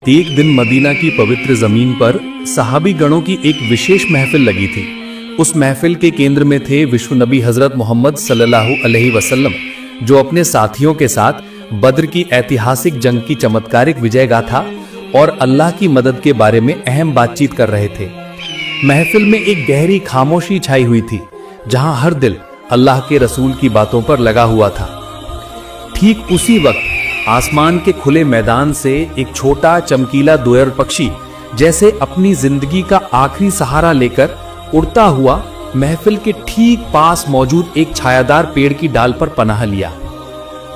एक दिन मदीना की पवित्र जमीन पर सहाबी गणों की एक विशेष महफिल लगी थी। उस महफिल के केंद्र में थे विश्व नबी हजरत मोहम्मद सल्लल्लाहु अलैहि वसल्लम, जो अपने साथियों के साथ बद्र की ऐतिहासिक जंग की चमत्कारिक विजय गाथा और अल्लाह की मदद के बारे में अहम बातचीत कर रहे थे। महफिल में एक गहरी खामोशी छाई हुई थी, जहां हर दिल अल्लाह के रसूल की बातों पर लगा हुआ था। ठीक उसी वक्त आसमान के खुले मैदान से एक छोटा चमकीला दोयल पक्षी जैसे अपनी जिंदगी का आखिरी सहारा लेकर उड़ता हुआ महफिल के ठीक पास मौजूद एक छायादार पेड़ की डाल पर पनाह लिया।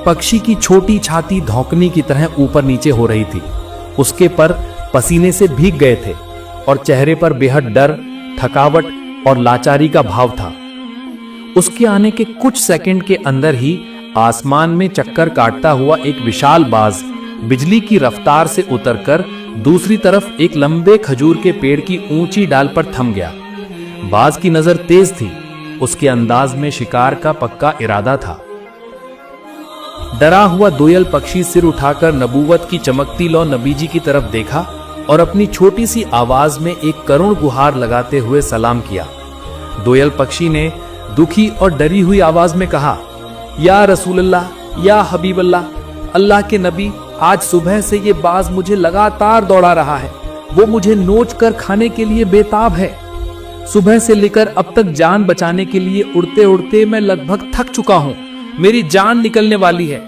पक्षी की छोटी छाती धौंकनी की तरह ऊपर नीचे हो रही थी। उसके पर पसीने से भीग गए थे और चेहरे पर बेहद डर, थकावट और लाचारी का भाव था। उसके आने के कुछ सेकंड के अंदर ही आसमान में चक्कर काटता हुआ एक विशाल बाज बिजली की रफ्तार से उतरकर दूसरी तरफ एक लंबे खजूर के पेड़ की ऊंची डाल पर थम गया। बाज की नजर तेज थी, उसके अंदाज में शिकार का पक्का इरादा था। डरा हुआ दोयल पक्षी सिर उठाकर नबूवत की चमकती लौ नबीजी की तरफ देखा और अपनी छोटी सी आवाज में एक करुण गुहार लगाते हुए सलाम किया। दोयल पक्षी ने दुखी और डरी हुई आवाज में कहा, या रसूलल्लाह, या हबीबल्लाह, अल्लाह के नबी, आज सुबह से ये बाज मुझे लगातार दौड़ा रहा है। वो मुझे नोच कर खाने के लिए बेताब है। सुबह से लेकर अब तक जान बचाने के लिए उड़ते उड़ते मैं लगभग थक चुका हूँ। मेरी जान निकलने वाली है।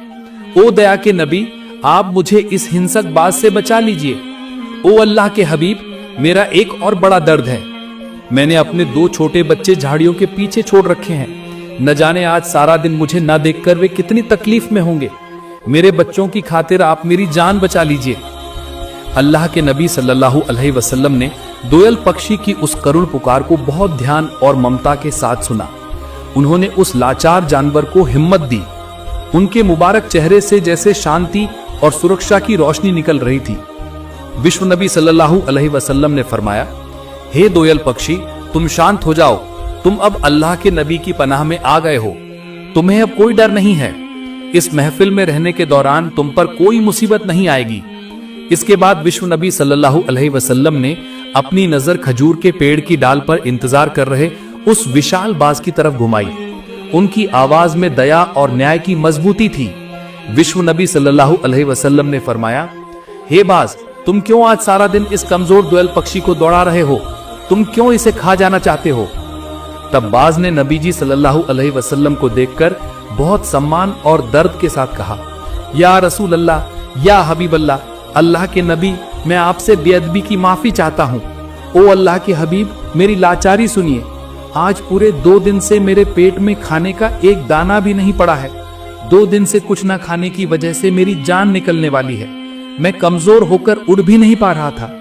ओ दया के नबी, आप मुझे इस हिंसक बाज से बचा लीजिए। ओ अल्लाह के हबीब, मेरा एक और बड़ा दर्द है। मैंने अपने 2 छोटे बच्चे झाड़ियों के पीछे छोड़ रखे हैं। न जाने आज सारा दिन मुझे ना देखकर वे कितनी तकलीफ में होंगे। मेरे बच्चों की खातिर आप मेरी जान बचा लीजिए। अल्लाह के नबी सल्लल्लाहु अलैहि वसल्लम ने दोयल पक्षी की उस करुण पुकार को बहुत ध्यान और ममता के साथ सुना। उन्होंने उस लाचार जानवर को हिम्मत दी। उनके मुबारक चेहरे से जैसे शांति और सुरक्षा की रोशनी निकल रही थी। विश्व नबी सल्लल्लाहु अलैहि वसल्लम ने फरमाया, हे दोयल पक्षी, तुम शांत हो जाओ। तुम अब अल्लाह के नबी की पनाह में आ गए हो। तुम्हें अब कोई डर नहीं है। इस महफिल में रहने के दौरान तुम पर कोई मुसीबत नहीं आएगी। इसके बाद विश्व नबी सल्लल्लाहु अलैहि वसल्लम ने अपनी नजर खजूर के पेड़ की डाल पर इंतजार कर रहे उस विशाल बाज की तरफ घुमाई। उनकी आवाज में दया और न्याय की मजबूती थी। विश्व नबी सल्लल्लाहु अलैहि वसल्लम ने फरमाया, हे बाज, तुम क्यों आज सारा दिन इस कमजोर दोयल पक्षी को दौड़ा रहे हो? तुम क्यों इसे खा जाना चाहते हो? तब बाज ने नबीजी सल्लल्लाहु अलैहि वसल्लम को देखकर बहुत सम्मान और दर्द के साथ कहा, या रसूल अल्लाह, या हबीब अल्लाह, अल्लाह के नबी, मैं आपसे बेअदबी की माफी चाहता हूँ। ओ अल्लाह के हबीब, मेरी लाचारी सुनिए। आज पूरे 2 दिन से मेरे पेट में खाने का एक दाना भी नहीं पड़ा है। 2 दिन से कुछ न खाने की वजह से मेरी जान निकलने वाली है। मैं कमजोर होकर उड़ भी नहीं पा रहा था।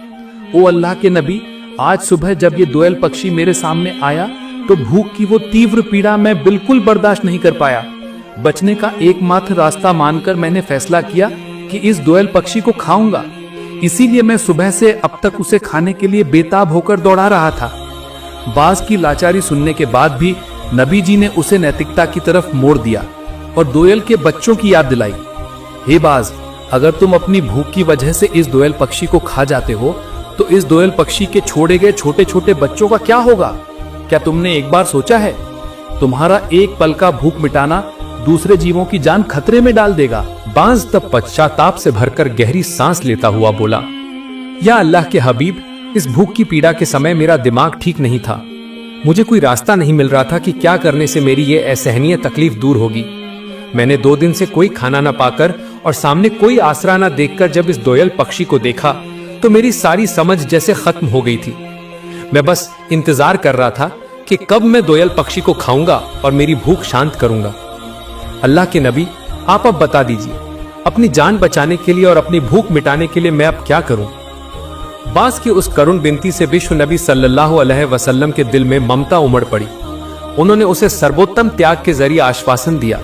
ओ अल्लाह के नबी, आज सुबह जब ये दोयल पक्षी मेरे सामने आया तो भूख की वो तीव्र पीड़ा मैं बिल्कुल बर्दाश्त नहीं कर पाया। बचने का एकमात्र रास्ता मानकर मैंने फैसला किया कि इस दोयल पक्षी को खाऊंगा। इसीलिए मैं सुबह से अब तक उसे खाने के लिए बेताब होकर दौड़ा रहा था। बाज की लाचारी सुनने के बाद भी नबी जी ने उसे नैतिकता की तरफ मोड़ दिया और दोयल के बच्चों की याद दिलाई। हे बाज, अगर तुम अपनी भूख की वजह से इस दोयल पक्षी को खा जाते हो तो इस दोयल पक्षी के छोड़े गए छोटे छोटे बच्चों का क्या होगा? क्या तुमने एक बार सोचा है? तुम्हारा एक पल का भूख मिटाना दूसरे जीवों की जान खतरे में डाल देगा। बाज तब पश्चाताप से भरकर गहरी सांस लेता हुआ बोला, या अल्लाह के हबीब, इस भूख की पीड़ा के समय मेरा दिमाग ठीक नहीं था। मुझे कोई रास्ता नहीं मिल रहा था कि क्या करने से मेरी ये असहनीय तकलीफ दूर होगी। मैंने 2 दिन से कोई खाना न पाकर और सामने कोई आसरा न देखकर जब इस दोयल पक्षी को देखा तो मेरी सारी समझ जैसे खत्म हो गई थी। मैं बस इंतजार कर रहा था कि कब मैं दोयल पक्षी को खाऊंगा और मेरी भूख शांत करूंगा। अल्लाह के नबी, आप अब बता दीजिए, अपनी जान बचाने के लिए और अपनी भूख मिटाने के लिए मैं अब क्या करूं? बाज की उस करुण विनती से विश्व नबी सल्लल्लाहु अलैहि वसल्लम के दिल में ममता उमड़ पड़ी। उन्होंने उसे सर्वोत्तम त्याग के जरिए आश्वासन दिया,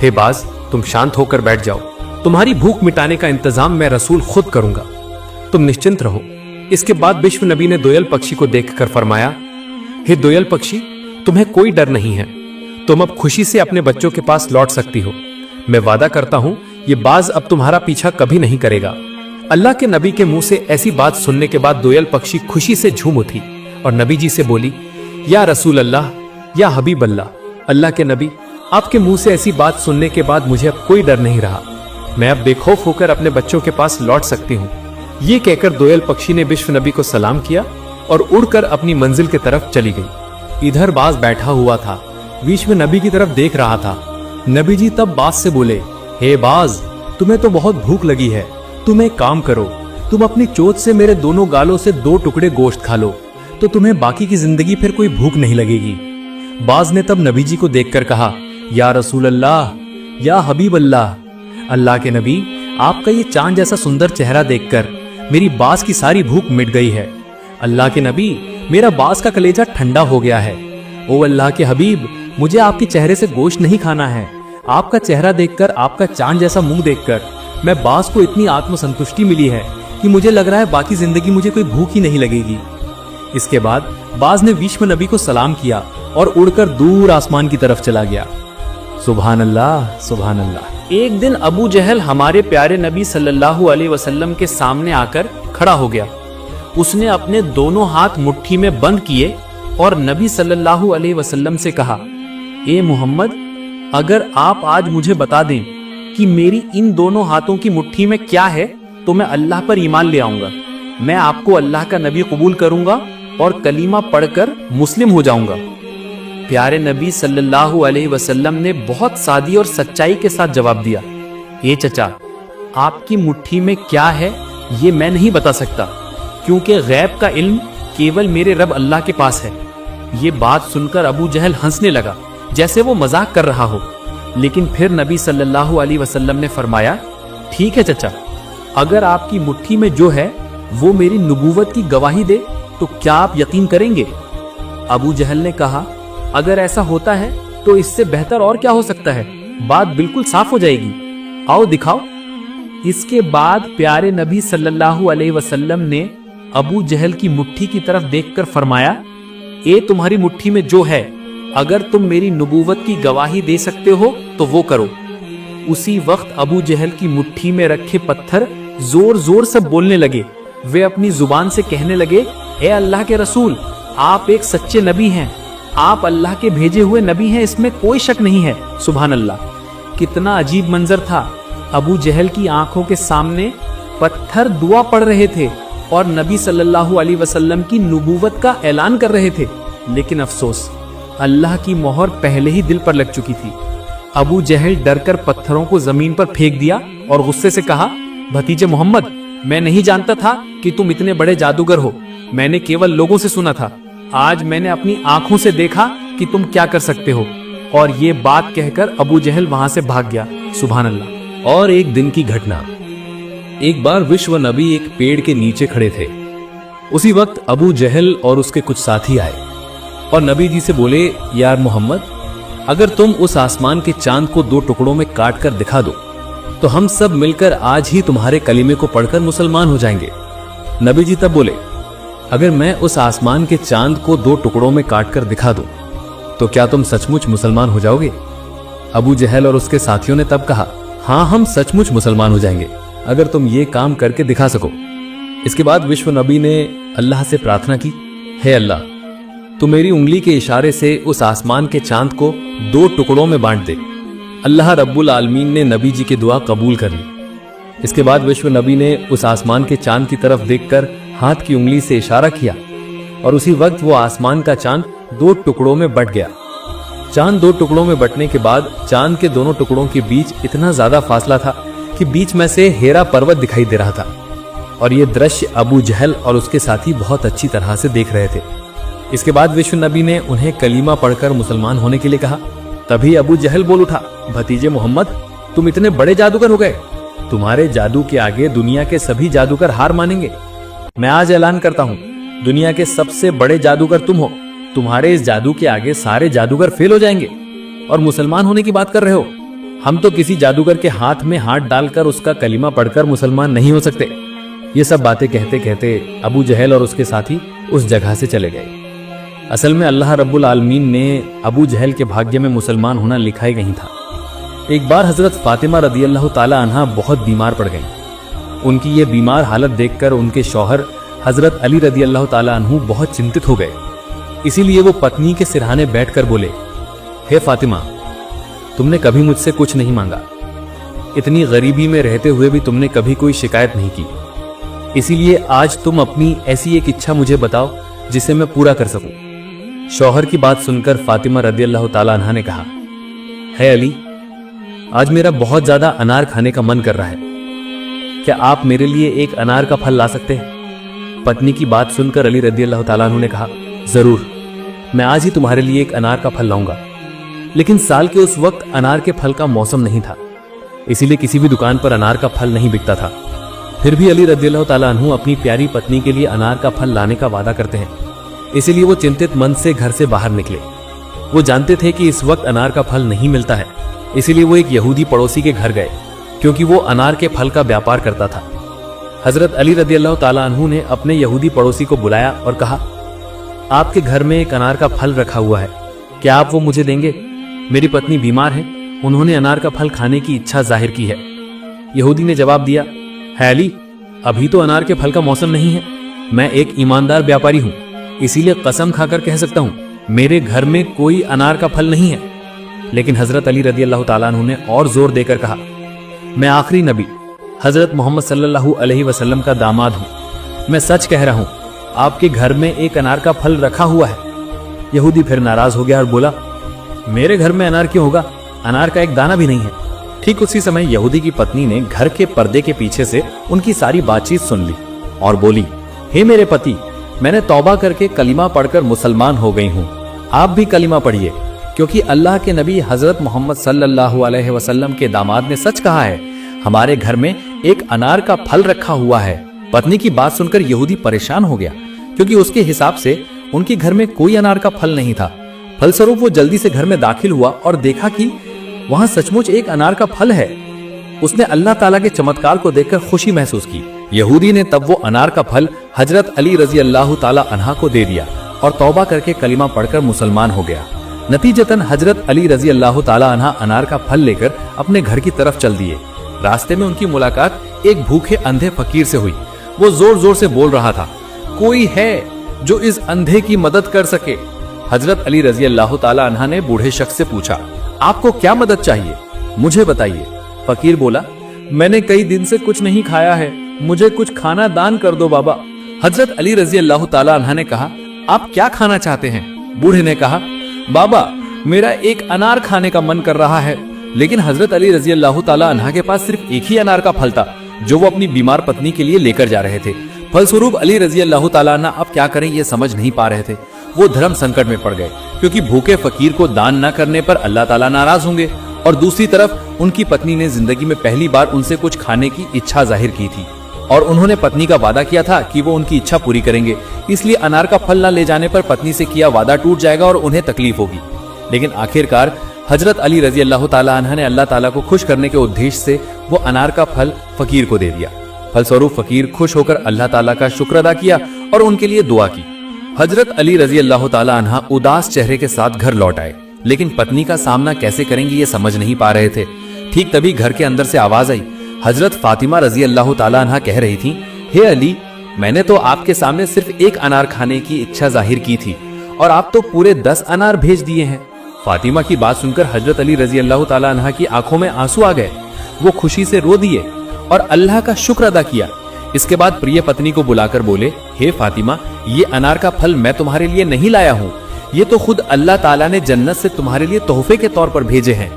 हे बाज, तुम शांत होकर बैठ जाओ। तुम्हारी भूख मिटाने का इंतजाम मैं रसूल खुद करूंगा। तुम निश्चिंत रहो। इसके बाद विश्व नबी ने दोयल पक्षी को देखकर फरमाया, हे दोयल पक्षी, तुम्हें कोई डर नहीं है। तुम अब खुशी से अपने बच्चों के पास लौट सकती हो। मैं वादा करता हूं, ये बाज अब तुम्हारा पीछा कभी नहीं करेगा। अल्लाह के नबी के मुंह से ऐसी बात सुनने के बाद दोयल पक्षी खुशी से झूम उठी और नबी जी से बोली, या रसूल अल्लाह, या हबीब अल्लाह, अल्लाह के नबी, आपके मुंह से ऐसी बात सुनने के बाद मुझे अब कोई डर नहीं रहा। मैं अब बेखौफ होकर अपने बच्चों के पास लौट सकती हूँ। ये कहकर दोयल पक्षी ने विश्व नबी को सलाम किया और उड़कर अपनी मंजिल की तरफ चली गई। इधर बाज बैठा हुआ था, विश्व नबी की तरफ देख रहा था। नबी जी तब बाज से बोले, हे बाज, तुम्हें तो बहुत भूख लगी है, तुम एक काम करो, तुम अपनी चोट से मेरे दोनों गालों से 2 टुकड़े गोश्त खा लो, तो तुम्हें बाकी की जिंदगी फिर कोई भूख नहीं लगेगी। बाज ने तब नबी जी को देखकर कहा, या रसूल अल्लाह, या हबीब अल्लाह, अल्लाह के नबी, आपका ये चांद जैसा सुंदर चेहरा देखकर मेरी बाज की सारी भूख मिट गई है। अल्लाह के नबी, मेरा बाज का कलेजा ठंडा हो गया है। ओ अल्लाह के हबीब, मुझे आपके चेहरे से गोश्त नहीं खाना है। आपका चेहरा देखकर, आपका चांद जैसा मुंह देखकर मैं बाज को इतनी आत्मसंतुष्टि मिली है कि मुझे लग रहा है बाकी जिंदगी मुझे कोई भूख ही नहीं लगेगी। इसके बाद बाज ने विश्व नबी को सलाम किया और उड़कर दूर आसमान की तरफ चला गया। सुभान अल्लाह, सुभान अल्लाह। एक दिन अबू जहल हमारे प्यारे नबी सल्लल्लाहु अलैहि वसल्लम के सामने आकर खड़ा हो गया। उसने अपने दोनों हाथ मुट्ठी में बंद किए और नबी सल्लल्लाहु अलैहि वसल्लम से कहा, ए मोहम्मद, अगर आप आज मुझे बता दें कि मेरी इन दोनों हाथों की मुट्ठी में क्या है तो मैं अल्लाह पर ईमान ले आऊंगा। मैं आपको अल्लाह का नबी कबूल करूंगा और कलीमा पढ़कर मुस्लिम हो जाऊंगा। प्यारे नबी सल्लल्लाहु अलैहि वसल्लम ने बहुत सादी और सच्चाई के साथ जवाब दिया, ए चचा, आपकी मुट्ठी में क्या है ये मैं नहीं बता सकता, क्योंकि गैब का इल्म केवल मेरे रब अल्लाह के पास है। ये बात सुनकर अबू जहल हंसने लगा जैसे वो मजाक कर रहा हो। लेकिन फिर नबी सल्लल्लाहु अलैहि वसल्लम ने फरमाया, ठीक है चचा, अगर आपकी मुट्ठी में जो है वो मेरी नबूवत की गवाही दे तो क्या आप यकीन करेंगे? अबू जहल ने कहा, अगर ऐसा होता है तो इससे बेहतर और क्या हो सकता है, बात बिल्कुल साफ हो जाएगी, आओ दिखाओ। इसके बाद प्यारे नबी सल्लल्लाहु अलैहि वसल्लम ने अबू जहल की मुट्ठी की तरफ देखकर फरमाया, ए तुम्हारी मुट्ठी में जो है, अगर तुम मेरी नबूवत की गवाही दे सकते हो तो वो करो। उसी वक्त अबू जहल की मुट्ठी में रखे पत्थर जोर जोर से बोलने लगे। वे अपनी जुबान से कहने लगे, ए अल्लाह के रसूल, आप एक सच्चे नबी हैं, आप अल्लाह के भेजे हुए नबी हैं, इसमें कोई शक नहीं है। सुभान अल्लाह। कितना अजीब मंजर था। अबू जहल की आंखों के सामने पत्थर दुआ पढ़ रहे थे और नबी सल्लल्लाहु अलैहि वसल्लम की नबूवत का ऐलान कर रहे थे। लेकिन अफसोस, अल्लाह की मोहर पहले ही दिल पर लग चुकी थी। अबू जहल डरकर पत्थरों को जमीन पर फेंक दिया और गुस्से से कहा, भतीजे मोहम्मद, मैं नहीं जानता था कि तुम इतने बड़े जादूगर हो। मैंने केवल लोगों से सुना था। आज मैंने अपनी आंखों से देखा कि तुम क्या कर सकते हो। और ये बात कहकर अबू जहल वहां से भाग गया। सुभान अल्लाह। और एक दिन की घटना। एक बार विश्व नबी एक पेड़ के नीचे खड़े थे। उसी वक्त अबू जहल और उसके कुछ साथी आए और नबी जी से बोले, यार मोहम्मद, अगर तुम उस आसमान के चांद को 2 टुकड़ों में काट कर दिखा दो तो हम सब मिलकर आज ही तुम्हारे कलीमे को पढ़कर मुसलमान हो जाएंगे। नबी जी तब बोले, अगर मैं उस आसमान के चांद को 2 टुकड़ों में काट कर दिखा दूं तो क्या तुम सचमुच मुसलमान हो जाओगे? अबू जहल और उसके साथियों ने तब कहा, हाँ, हम सचमुच मुसलमान हो जाएंगे अगर तुम ये काम करके दिखा सको। इसके बाद विश्व नबी ने अल्लाह से प्रार्थना की, हे अल्लाह, तू मेरी उंगली के इशारे से उस आसमान के चांद को 2 टुकड़ों में बांट दे। अल्लाह रब्बुल आलमीन ने नबी जी की दुआ कबूल कर ली। इसके बाद विश्व नबी ने उस आसमान के चांद की तरफ देखकर हाथ की उंगली से इशारा किया और उसी वक्त वो आसमान का चांद 2 टुकड़ों में बट गया। चांद 2 टुकड़ों में बटने के बाद चांद के दोनों टुकड़ों के बीच इतना ज्यादा फासला था कि बीच में से हेरा पर्वत दिखाई दे रहा था। और ये दृश्य अबू जहल और उसके साथी बहुत अच्छी तरह से देख रहे थे। इसके बाद विश्व नबी ने उन्हें कलीमा पढ़कर मुसलमान होने के लिए कहा। तभी अबू जहल बोल उठा, भतीजे मोहम्मद, तुम इतने बड़े जादूगर हो गए, तुम्हारे जादू के आगे दुनिया के सभी जादूगर हार मानेंगे। मैं आज ऐलान करता हूँ, दुनिया के सबसे बड़े जादूगर तुम हो। तुम्हारे इस जादू के आगे सारे जादूगर फेल हो जाएंगे और मुसलमान होने की बात कर रहे हो। हम तो किसी जादूगर के हाथ में हाथ डालकर उसका कलीमा पढ़कर मुसलमान नहीं हो सकते। ये सब बातें कहते कहते अबू जहल और उसके साथी उस जगह से चले गए। असल में अल्लाह रब्बुल आलमीन ने अबू जहल के भाग्य में मुसलमान होना लिखा ही नहीं था। एक बार हजरत फातिमा रदियल्लाहु ताला अन्हा बहुत बीमार पड़ गईं। उनकी ये बीमार हालत देखकर उनके शौहर हजरत अली रदी अल्लाह ताला अन्हु बहुत चिंतित हो गए। इसीलिए वो पत्नी के सिरहाने बैठकर बोले, हे फातिमा, तुमने कभी मुझसे कुछ नहीं मांगा, इतनी गरीबी में रहते हुए भी तुमने कभी कोई शिकायत नहीं की, इसीलिए आज तुम अपनी ऐसी एक इच्छा मुझे बताओ जिसे मैं पूरा कर सकूं। शौहर की बात सुनकर फातिमा रदी अल्लाह ताला अन्हा ने कहा, है अली, आज मेरा बहुत ज्यादा अनार खाने का मन कर रहा है, क्या आप मेरे लिए एक अनार का फल ला सकते हैं? पत्नी की बात सुनकर अली रदी अल्लाह ताला अन्हु ने कहा, जरूर, मैं आज ही तुम्हारे लिए एक अनार का फल लाऊंगा। लेकिन साल के उस वक्त अनार के फल का मौसम नहीं था, इसीलिए किसी भी दुकान पर अनार का फल नहीं बिकता था। फिर भी अली रदी अल्लाह ताला अन्हु अपनी प्यारी पत्नी के लिए अनार का फल लाने का वादा करते हैं, इसीलिए वो चिंतित मन से घर से बाहर निकले। वो जानते थे कि इस वक्त अनार का फल नहीं मिलता है, इसीलिए वो एक यहूदी पड़ोसी के घर गए, क्योंकि वो अनार के फल का व्यापार करता था। हजरत अली रदी अल्लाह ताला अन्हु ने अपने यहूदी पड़ोसी को बुलाया और कहा, आपके घर में एक अनार का फल रखा हुआ है, क्या आप वो मुझे देंगे? मेरी पत्नी बीमार है, उन्होंने अनार का फल खाने की इच्छा जाहिर की है। यहूदी ने जवाब दिया, है अली, अभी तो अनार के फल का मौसम नहीं है, मैं एक ईमानदार व्यापारी हूं, इसीलिए कसम खाकर कह सकता हूं मेरे घर में कोई अनार का फल नहीं है। लेकिन हजरत अली रदी अल्लाह ताला अन्हु ने और जोर देकर कहा, मैं आखिरी नबी हजरत मोहम्मद सल्लल्लाहु अलैहि वसल्लम का दामाद हूं, मैं सच कह रहा हूं, आपके घर में एक अनार का फल रखा हुआ है। यहूदी फिर नाराज हो गया और बोला, मेरे घर में अनार क्यों होगा, अनार का एक दाना भी नहीं है। ठीक उसी समय यहूदी की पत्नी ने घर के पर्दे के पीछे से उनकी सारी बातचीत सुन ली और बोली, हे मेरे पति, मैंने तौबा करके कलीमा पढ़कर मुसलमान हो गई हूँ, आप भी कलीमा पढ़िए, क्योंकि अल्लाह के नबी हजरत मोहम्मद सल्लल्लाहु अलैहि वसल्लम के दामाद ने सच कहा है, हमारे घर में एक अनार का फल रखा हुआ है। पत्नी की बात सुनकर यहूदी परेशान हो गया, क्योंकि उसके हिसाब से उनके घर में कोई अनार का फल नहीं था। फलस्वरूप वो जल्दी से घर में दाखिल हुआ और देखा कि वहां सचमुच एक अनार का फल है। उसने अल्लाह ताला के चमत्कार को देखकर खुशी महसूस की। यहूदी ने तब वो अनार का फल हजरत अली रजी अल्लाह ताला अन्हा को दे दिया और तौबा करके कलीमा पढ़कर मुसलमान हो गया। नतीजतन हजरत अली रजी अल्लाह ताला अन्हा अनार का फल लेकर अपने घर की तरफ चल दिए। रास्ते में उनकी मुलाकात एक भूखे अंधे फकीर से हुई। वो जोर जोर से बोल रहा था, कोई है जो इस अंधे की मदद कर सके? हजरत अली रजी अल्लाह ताला अन्हा ने बूढ़े शख्स से पूछा, आपको क्या मदद चाहिए, मुझे बताइए। फकीर बोला, मैंने कई दिन से कुछ नहीं खाया है, मुझे कुछ खाना दान कर दो बाबा। हजरत अली रजी अल्लाह ताला अन्हा ने कहा, आप क्या खाना चाहते हैं? बूढ़े ने कहा, बाबा, मेरा एक अनार खाने का मन कर रहा है। लेकिन हजरत अली रजी अल्लाह ताला अन्हा के पास सिर्फ एक ही अनार का फल था, जो वो अपनी बीमार पत्नी के लिए लेकर जा रहे थे। फलस्वरूप अली रजी अल्लाह ताला अन्हा अब क्या करें ये समझ नहीं पा रहे थे। वो धर्म संकट में पड़ गए, क्योंकि भूखे फकीर को दान न करने पर अल्लाह ताला नाराज होंगे, और दूसरी तरफ उनकी पत्नी ने जिंदगी में पहली बार उनसे कुछ खाने की इच्छा जाहिर की थी, और उन्होंने पत्नी का वादा किया था कि वो उनकी इच्छा पूरी करेंगे। इसलिए अनार का फल न ले जाने पर पत्नी से किया वादा टूट जाएगा और उन्हें तकलीफ होगी। लेकिन आखिरकार हजरत अली रजी अल्लाह ताला अन्हा ने अल्लाह ताला को खुश करने के उद्देश्य से वो अनार का फल फकीर को दे दिया। फलस्वरूप फकीर खुश होकर अल्लाह ताला का शुक्र अदा किया और उनके लिए दुआ की। हजरत अली रजी अल्लाह ताला अन्हा उदास चेहरे के साथ घर लौट आए, लेकिन पत्नी का सामना कैसे करेंगे ये समझ नहीं पा रहे थे। ठीक तभी घर के अंदर से आवाज आई। हजरत फातिमा रजी अल्लाह ताला अन्हा कह रही थी, हे अली, मैंने तो आपके सामने सिर्फ एक अनार खाने की इच्छा जाहिर की थी, और आप तो पूरे 10 अनार भेज दिए हैं। फातिमा की बात सुनकर हजरत अली रजी अल्लाह ताला अन्हा की आंखों में आंसू आ गए। वो खुशी से रो दिए और अल्लाह का शुक्र अदा किया। इसके बाद प्रिय पत्नी को बुलाकर बोले, हे फातिमा, ये अनार का फल मैं तुम्हारे लिए नहीं लाया हूँ, ये तो खुद अल्लाह ताला ने जन्नत से तुम्हारे लिए तोहफे के तौर पर भेजे हैं।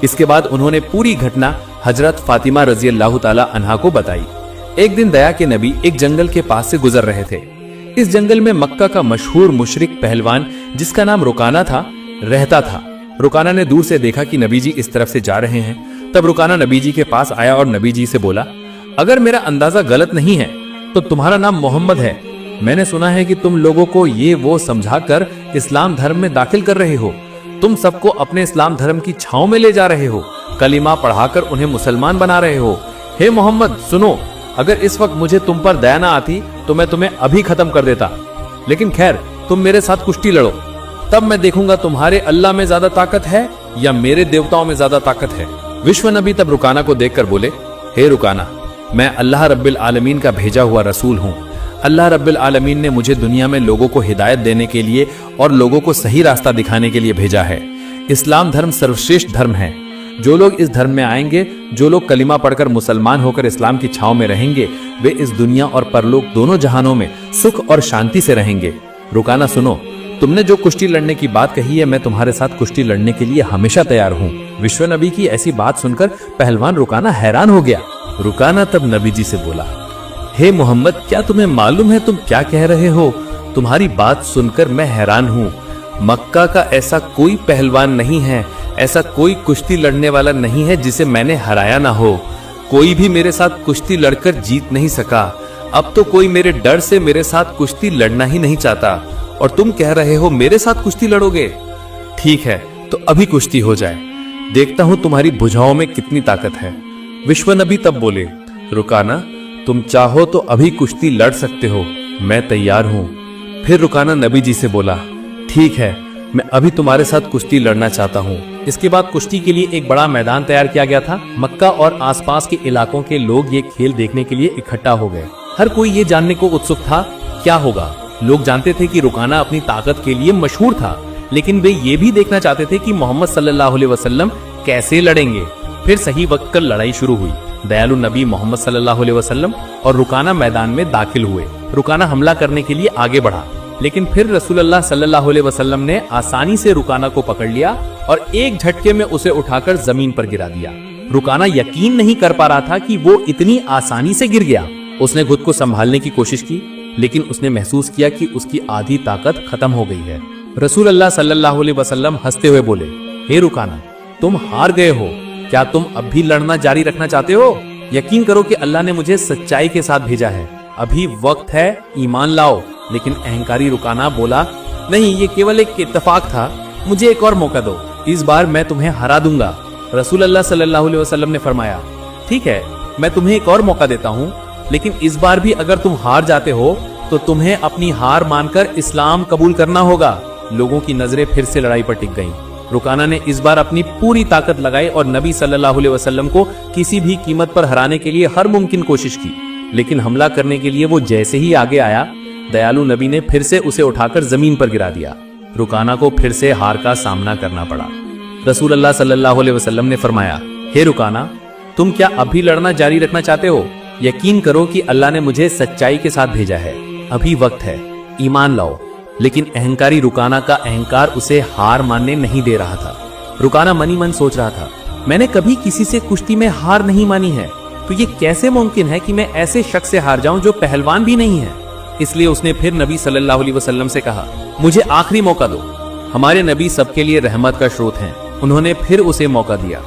इसके बाद उन्होंने पूरी घटना हजरत फातिमा रजी अल्लाह ताला अन्हा को बताई। एक दिन दया के नबी एक जंगल के पास से गुजर रहे थे। इस जंगल में मक्का का मशहूर मुशरिक पहलवान, जिसका नाम रुकाना था, रहता था। रुकाना ने दूर से देखा कि नबी जी इस तरफ से जा रहे हैं। तब रुकाना नबी जी के पास आया और नबी जी से बोला, अगर मेरा अंदाजा गलत नहीं है तो तुम्हारा नाम मोहम्मद है। मैंने सुना है कि तुम लोगों को ये वो समझाकर इस्लाम धर्म में दाखिल कर रहे हो, तुम सबको अपने इस्लाम धर्म की छांव में ले जा रहे हो, कलीमा पढ़ाकर उन्हें मुसलमान बना रहे हो। हे मोहम्मद, सुनो, अगर इस वक्त मुझे तुम पर दया ना आती तो मैं तुम्हें अभी खत्म कर देता, लेकिन खैर, तुम मेरे साथ कुश्ती लड़ो, तब मैं देखूंगा तुम्हारे अल्लाह में ज्यादा ताकत है या मेरे देवताओं में ज्यादा ताकत है। विश्व नबी तब रुकाना को देखकर बोले, हे रुकाना, मैं अल्लाह रब्बिल आलमीन का भेजा हुआ रसूल हूँ। अल्लाह रब्बिल आलमीन ने मुझे दुनिया में लोगों को हिदायत देने के लिए और लोगों को सही रास्ता दिखाने के लिए भेजा है। इस्लाम धर्म सर्वश्रेष्ठ धर्म है। जो लोग इस धर्म में आएंगे, जो लोग कलिमा पढ़कर मुसलमान होकर इस्लाम की छांव में रहेंगे, वे इस दुनिया और परलोक दोनों जहानों में सुख और शांति से रहेंगे। रुकाना सुनो, तुमने जो कुश्ती लड़ने की बात कही है, मैं तुम्हारे साथ कुश्ती लड़ने के लिए हमेशा तैयार हूँ। विश्व नबी की ऐसी बात सुनकर पहलवान रुकाना हैरान हो गया। रुकाना तब नबी जी से बोला, हे मोहम्मद, क्या तुम्हें मालूम है तुम क्या कह रहे हो? तुम्हारी बात सुनकर मैं हैरान हूँ। मक्का का ऐसा कोई पहलवान नहीं है, ऐसा कोई कुश्ती लड़ने वाला नहीं है जिसे मैंने हराया ना हो। कोई भी मेरे साथ कुश्ती लड़कर जीत नहीं सका। अब तो कोई मेरे डर से मेरे साथ कुश्ती लड़ना ही नहीं चाहता, और तुम कह रहे हो मेरे साथ कुश्ती लड़ोगे। ठीक है, तो अभी कुश्ती हो जाए, देखता हूं तुम्हारी भुजाओं में कितनी ताकत है। विश्व नबी तब बोले, रुकाना, तुम चाहो तो अभी कुश्ती लड़ सकते हो, मैं तैयार हूं। फिर रुकाना नबी जी से बोला, ठीक है, मैं अभी तुम्हारे साथ कुश्ती लड़ना चाहता हूँ। इसके बाद कुश्ती के लिए एक बड़ा मैदान तैयार किया गया था। मक्का और आसपास के इलाकों के लोग ये खेल देखने के लिए इकट्ठा हो गए। हर कोई ये जानने को उत्सुक था क्या होगा। लोग जानते थे कि रुकाना अपनी ताकत के लिए मशहूर था, लेकिन वे ये भी देखना चाहते थे कि मोहम्मद सल्लल्लाहु अलैहि वसल्लम कैसे लड़ेंगे। फिर सही वक्त पर लड़ाई शुरू हुई। दयालु नबी मोहम्मद सल्लल्लाहु अलैहि वसल्लम और रुकाना मैदान में दाखिल हुए। रुकाना हमला करने के लिए आगे बढ़ा, लेकिन फिर रसूलुल्लाह सल्लल्लाहु अलैहि वसल्लम ने आसानी से रुकाना को पकड़ लिया और एक झटके में उसे उठाकर जमीन पर गिरा दिया। रुकाना यकीन नहीं कर पा रहा था कि वो इतनी आसानी से गिर गया। उसने खुद को संभालने की कोशिश की, लेकिन उसने महसूस किया कि उसकी आधी ताकत खत्म हो गई है। रसूलुल्लाह सल्लल्लाहु अलैहि वसल्लम हंसते हुए बोले, हे रुकाना, तुम हार गए हो। क्या तुम अब भी लड़ना जारी रखना चाहते हो? यकीन करो कि अल्लाह ने मुझे सच्चाई के साथ भेजा है। अभी वक्त है, ईमान लाओ। लेकिन अहंकारी रुकाना बोला, नहीं, ये केवल एक इत्तेफाक था, मुझे एक और मौका दो, इस बार मैं तुम्हें हरा दूंगा। रसूलुल्लाह सल्लल्लाहु अलैहि वसल्लम ने फरमाया, ठीक है, मैं तुम्हें एक और मौका देता हूँ, लेकिन इस बार भी अगर तुम हार जाते हो तो तुम्हें अपनी हार मानकर इस्लाम कबूल करना होगा। लोगों की नजरें फिर से लड़ाई पर टिक गईं। रुकाना ने इस बार अपनी पूरी ताकत लगाई और नबी सल्लल्लाहु अलैहि वसल्लम को किसी भी कीमत पर हराने के लिए हर मुमकिन कोशिश की। लेकिन हमला करने के लिए वो जैसे ही आगे आया, दयालु नबी ने फिर से उसे उठाकर जमीन पर गिरा दिया। रुकाना को फिर से हार का सामना करना पड़ा। रसूलुल्लाह सल्लल्लाहु अलैहि वसल्लम ने फरमाया, हे रुकाना, तुम क्या अभी लड़ना जारी रखना चाहते हो? यकीन करो कि अल्लाह ने मुझे सच्चाई के साथ भेजा है। अभी वक्त है, ईमान लाओ। लेकिन अहंकारी रुकाना का अहंकार उसे हार मानने नहीं दे रहा था। रुकाना मनी मन सोच रहा था, मैंने कभी किसी से कुश्ती में हार नहीं मानी है, तो ये कैसे मुमकिन है कि मैं ऐसे शख्स से हार जाऊं जो पहलवान भी नहीं है। इसलिए उसने फिर नबी सल्लल्लाहु अलैहि वसल्लम से कहा, मुझे आखिरी मौका दो। हमारे नबी सबके लिए रहमत का स्रोत हैं। उन्होंने फिर उसे मौका दिया।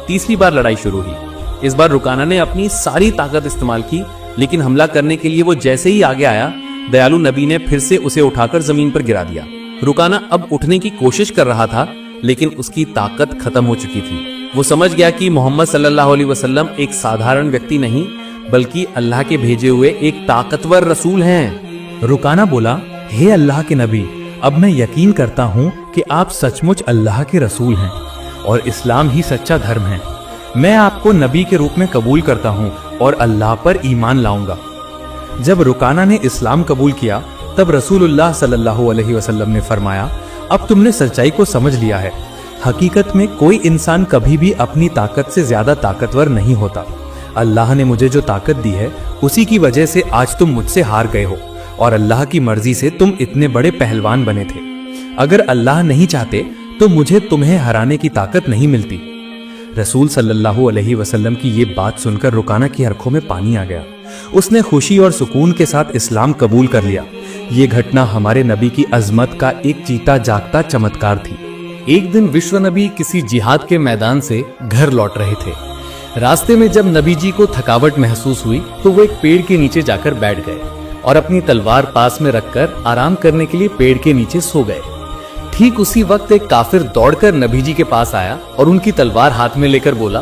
तीसरी बार लड़ाई शुरू हुई। इस बार रुकाना ने अपनी सारी ताकत इस्तेमाल की, लेकिन हमला करने के लिए वो जैसे ही आगे आया, दयालु नबी ने फिर से उसे उठाकर जमीन पर गिरा दिया। रुकाना अब उठने की कोशिश कर रहा था, लेकिन उसकी ताकत खत्म हो चुकी थी। वो समझ गया कि मोहम्मद सल्लल्लाहु अलैहि वसल्लम एक साधारण व्यक्ति नहीं, बल्कि अल्लाह के भेजे हुए एक ताकतवर रसूल हैं। रुकाना बोला, हे अल्लाह के नबी, अब मैं यकीन करता हूँ कि आप सचमुच अल्लाह के रसूल हैं और इस्लाम ही सच्चा धर्म है। मैं आपको नबी के रूप में कबूल करता हूँ और अल्लाह पर ईमान लाऊंगा। जब रुकाना ने इस्लाम कबूल किया, तब रसूलुल्लाह सल्लल्लाहु अलैहि वसल्लम ने फरमाया, अब तुमने सच्चाई को समझ लिया है। हकीकत में कोई इंसान कभी भी अपनी ताकत से ज्यादा ताकतवर नहीं होता। अल्लाह ने मुझे जो ताकत दी है, उसी की वजह से आज तुम मुझसे हार गए हो और अल्लाह की मर्जी से तुम इतने बड़े पहलवान बने थे। अगर अल्लाह नहीं चाहते तो मुझे तुम्हें हराने की ताकत नहीं मिलती। रसूल सल्लल्लाहु अलैहि वसल्लम की ये बात सुनकर रुकाना की आंखों में पानी आ गया। उसने खुशी और सुकून के साथ इस्लाम कबूल कर लिया। ये घटना हमारे नबी की अजमत का एक जीता जागता चमत्कार थी। एक दिन विश्व नबी किसी जिहाद के मैदान से घर लौट रहे थे। रास्ते में जब नबी जी को थकावट महसूस हुई तो वो एक पेड़ के नीचे जाकर बैठ गए और अपनी तलवार पास में रखकर आराम करने के लिए पेड़ के नीचे सो गए। ठीक उसी वक्त एक काफिर दौड़कर नबी जी के पास आया और उनकी तलवार हाथ में लेकर बोला,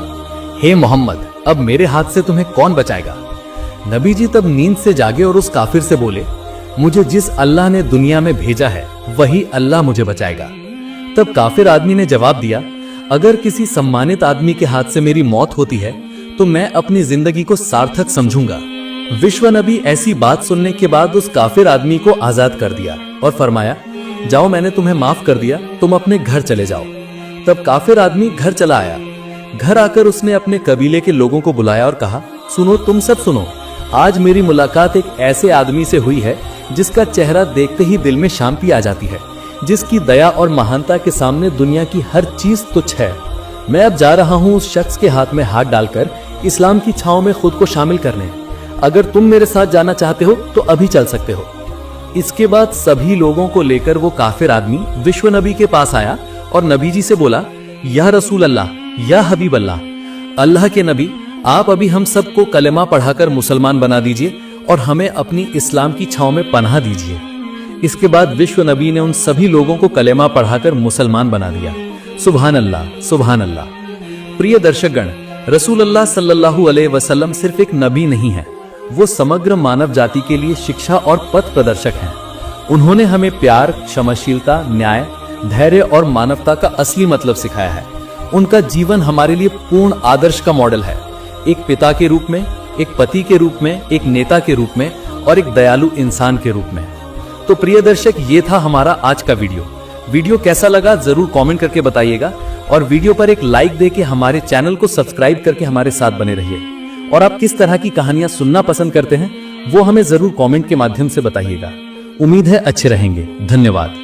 हे मोहम्मद, अब मेरे हाथ से तुम्हें कौन बचाएगा? नबी जी तब नींद से जागे और उस काफिर से बोले, मुझे जिस अल्लाह ने दुनिया में भेजा है वही अल्लाह मुझे बचाएगा। तब काफिर आदमी ने जवाब दिया, अगर किसी सम्मानित आदमी के हाथ से मेरी मौत होती है तो मैं अपनी जिंदगी को सार्थक समझूंगा। विश्व नबी ऐसी बात सुनने के बाद उस काफिर आदमी को आजाद कर दिया और फरमाया, जाओ मैंने तुम्हें माफ कर दिया, तुम अपने घर चले जाओ। तब काफिर आदमी घर चला आया। घर आकर उसने अपने कबीले के लोगों को बुलाया और कहा, सुनो, तुम सब सुनो, आज मेरी मुलाकात एक ऐसे आदमी से हुई है जिसका चेहरा देखते ही दिल में शांति आ जाती है, जिसकी दया और महानता के सामने दुनिया की हर चीज तुच्छ है। मैं अब जा रहा हूं उस शख्स के हाथ में हाथ डालकर इस्लाम की छांव में खुद को शामिल करने। अगर तुम मेरे साथ जाना चाहते हो तो अभी चल सकते हो। इसके बाद सभी लोगों को लेकर वो काफिर आदमी विश्व नबी के पास आया और नबी जी से बोला, या रसूल अल्लाह, या हबीब अल्लाह, अल्लाह के नबी, आप अभी हम सबको कलेमा पढ़ाकर मुसलमान बना दीजिए और हमें अपनी इस्लाम की छांव में पनाह दीजिए। इसके बाद विश्व नबी ने उन सभी लोगों को कलेमा पढ़ाकर मुसलमान बना दिया। सुभान अल्लाह, सुभान अल्लाह। प्रिय दर्शकगण, रसूल अल्लाह सल्लल्लाहु अलैहि वसल्लम सिर्फ एक नबी नहीं है, वो समग्र मानव जाति के लिए शिक्षा और पथ प्रदर्शक हैं। उन्होंने हमें प्यार, क्षमाशीलता, न्याय, धैर्य और मानवता का असली मतलब सिखाया है। उनका जीवन हमारे लिए पूर्ण आदर्श का मॉडल है, एक पिता के रूप में, एक पति के रूप में, एक नेता के रूप में और एक दयालु इंसान के रूप में। तो प्रिय दर्शक, ये था हमारा आज का वीडियो कैसा लगा जरूर कमेंट करके बताइएगा और वीडियो पर एक लाइक देके हमारे चैनल को सब्सक्राइब करके हमारे साथ बने रहिए। और आप किस तरह की कहानियां सुनना पसंद करते हैं वो हमें जरूर कमेंट के माध्यम से बताइएगा। उम्मीद है अच्छे रहेंगे। धन्यवाद।